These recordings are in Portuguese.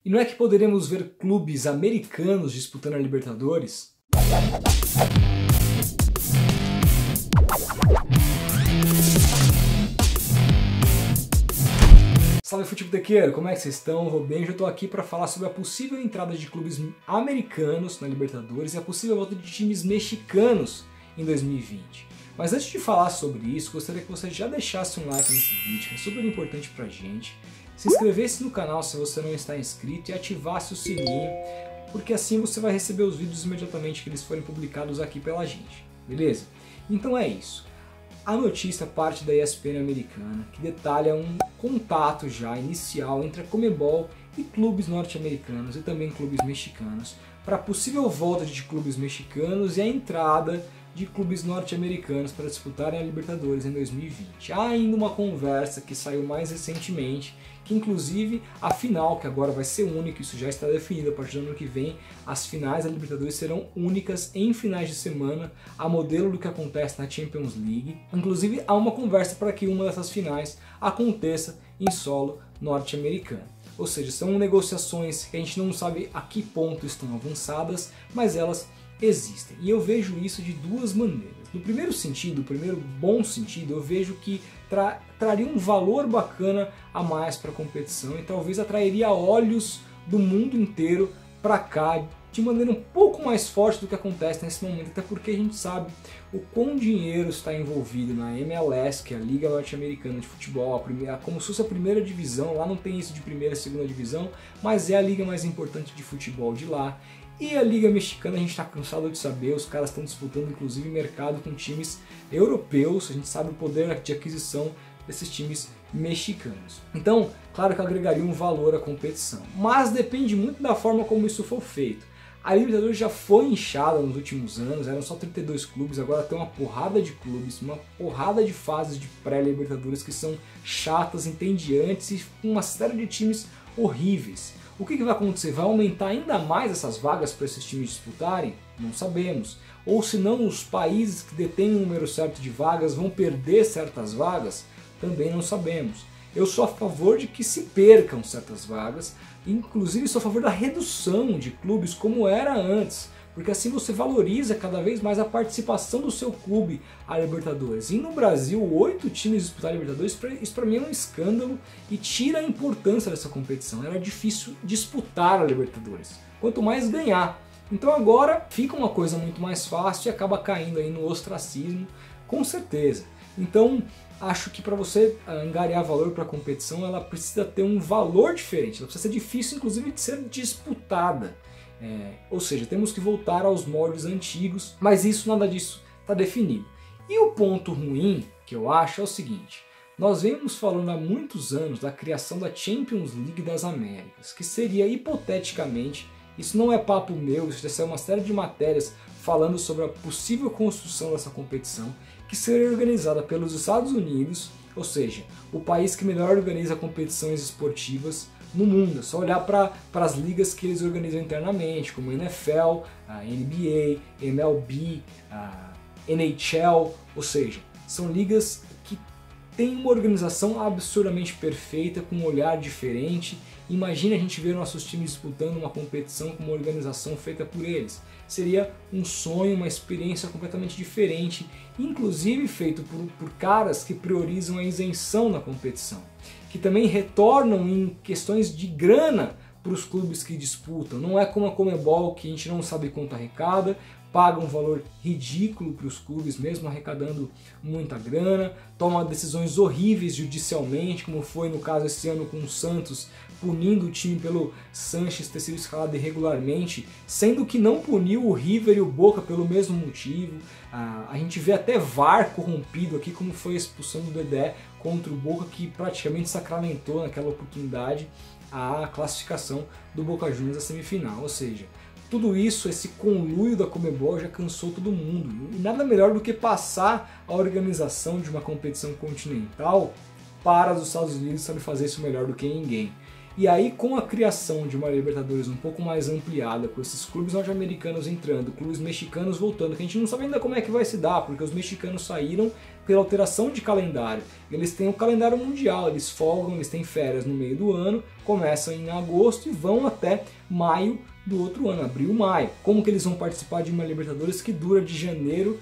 E não é que poderemos ver clubes americanos disputando a Libertadores? Salve futeboleiro, como é que vocês estão? Vou bem, já estou aqui para falar sobre a possível entrada de clubes americanos na Libertadores e a possível volta de times mexicanos em 2020. Mas antes de falar sobre isso, gostaria que você já deixasse um like nesse vídeo, que é super importante pra gente. Se inscrevesse no canal se você não está inscrito e ativasse o sininho, porque assim você vai receber os vídeos imediatamente que eles forem publicados aqui pela gente, beleza? Então é isso. A notícia parte da ESPN americana, que detalha um contato já inicial entre a Conmebol e clubes norte-americanos e também clubes mexicanos para a possível volta de clubes mexicanos e a entrada de clubes norte-americanos para disputarem a Libertadores em 2020. Há ainda uma conversa que saiu mais recentemente, que inclusive a final, que agora vai ser única, isso já está definido, a partir do ano que vem, as finais da Libertadores serão únicas em finais de semana, a modelo do que acontece na Champions League. Inclusive há uma conversa para que uma dessas finais aconteça em solo norte-americano. Ou seja, são negociações que a gente não sabe a que ponto estão avançadas, mas elas existem. E eu vejo isso de duas maneiras. No primeiro sentido, o primeiro bom sentido, eu vejo que traria um valor bacana a mais para a competição e talvez atrairia olhos do mundo inteiro para cá de maneira um pouco mais forte do que acontece nesse momento, até porque a gente sabe o quão dinheiro está envolvido na MLS, que é a Liga Norte-Americana de Futebol, como se fosse a primeira divisão. Lá não tem isso de primeira e segunda divisão, mas é a liga mais importante de futebol de lá. E a Liga Mexicana, a gente está cansado de saber, os caras estão disputando inclusive mercado com times europeus, a gente sabe o poder de aquisição desses times mexicanos. Então, claro que agregaria um valor à competição, mas depende muito da forma como isso for feito. A Libertadores já foi inchada nos últimos anos, eram só 32 clubes, agora tem uma porrada de clubes, uma porrada de fases de pré-Libertadores que são chatas, entediantes e uma série de times horríveis. O que vai acontecer? Vai aumentar ainda mais essas vagas para esses times disputarem? Não sabemos. Ou se não, os países que detêm um número certo de vagas vão perder certas vagas? Também não sabemos. Eu sou a favor de que se percam certas vagas, inclusive sou a favor da redução de clubes como era antes, porque assim você valoriza cada vez mais a participação do seu clube à Libertadores. E no Brasil, 8 times disputarem a Libertadores, isso para mim é um escândalo e tira a importância dessa competição. Era difícil disputar a Libertadores, quanto mais ganhar. Então agora fica uma coisa muito mais fácil e acaba caindo aí no ostracismo, com certeza. Então acho que para você angariar valor para a competição, ela precisa ter um valor diferente, ela precisa ser difícil inclusive de ser disputada. Ou seja, temos que voltar aos moldes antigos, mas isso, nada disso está definido. E o ponto ruim que eu acho é o seguinte: nós vemos falando há muitos anos da criação da Champions League das Américas, que seria hipoteticamente, isso não é papo meu, isso já saiu uma série de matérias falando sobre a possível construção dessa competição, que seria organizada pelos Estados Unidos, ou seja, o país que melhor organiza competições esportivas no mundo. É só olhar para as ligas que eles organizam internamente, como a NFL, a NBA, a MLB, a NHL, ou seja, são ligas que têm uma organização absurdamente perfeita, com um olhar diferente. Imagina a gente ver nossos times disputando uma competição com uma organização feita por eles. Seria um sonho, uma experiência completamente diferente, inclusive feito por caras que priorizam a isenção na competição, que também retornam em questões de grana para os clubes que disputam. Não é como a Conmebol, que a gente não sabe quanto arrecada, paga um valor ridículo para os clubes, mesmo arrecadando muita grana, toma decisões horríveis judicialmente, como foi no caso esse ano com o Santos, punindo o time pelo Sanches ter sido escalado irregularmente, sendo que não puniu o River e o Boca pelo mesmo motivo. A gente vê até VAR corrompido aqui, como foi a expulsão do Dedé contra o Boca, que praticamente sacramentou naquela oportunidade a classificação do Boca Juniors à semifinal. Ou seja, tudo isso, esse conluio da Conmebol já cansou todo mundo. E nada melhor do que passar a organização de uma competição continental para os Estados Unidos, sabe fazer isso melhor do que ninguém. E aí, com a criação de uma Libertadores um pouco mais ampliada, com esses clubes norte-americanos entrando, clubes mexicanos voltando, que a gente não sabe ainda como é que vai se dar, porque os mexicanos saíram pela alteração de calendário. Eles têm o calendário mundial, eles folgam, eles têm férias no meio do ano, começam em agosto e vão até maio do outro ano, abril, maio. Como que eles vão participar de uma Libertadores que dura de janeiro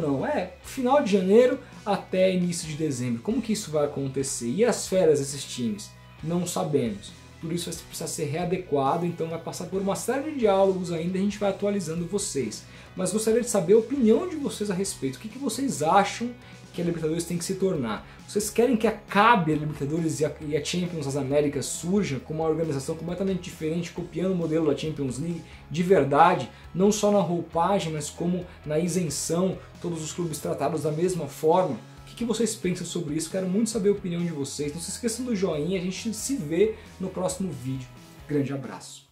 não, final de janeiro até início de dezembro. Como que isso vai acontecer? E as férias desses times? Não sabemos. Tudo isso vai precisar ser readequado, então vai passar por uma série de diálogos ainda e a gente vai atualizando vocês. Mas gostaria de saber a opinião de vocês a respeito. O que vocês acham que a Libertadores tem que se tornar? Vocês querem que acabe a Libertadores e a Champions das Américas surja com uma organização completamente diferente, copiando o modelo da Champions League de verdade, não só na roupagem, mas como na isenção, todos os clubes tratados da mesma forma? O que vocês pensam sobre isso? Quero muito saber a opinião de vocês. Não se esqueçam do joinha, a gente se vê no próximo vídeo. Grande abraço!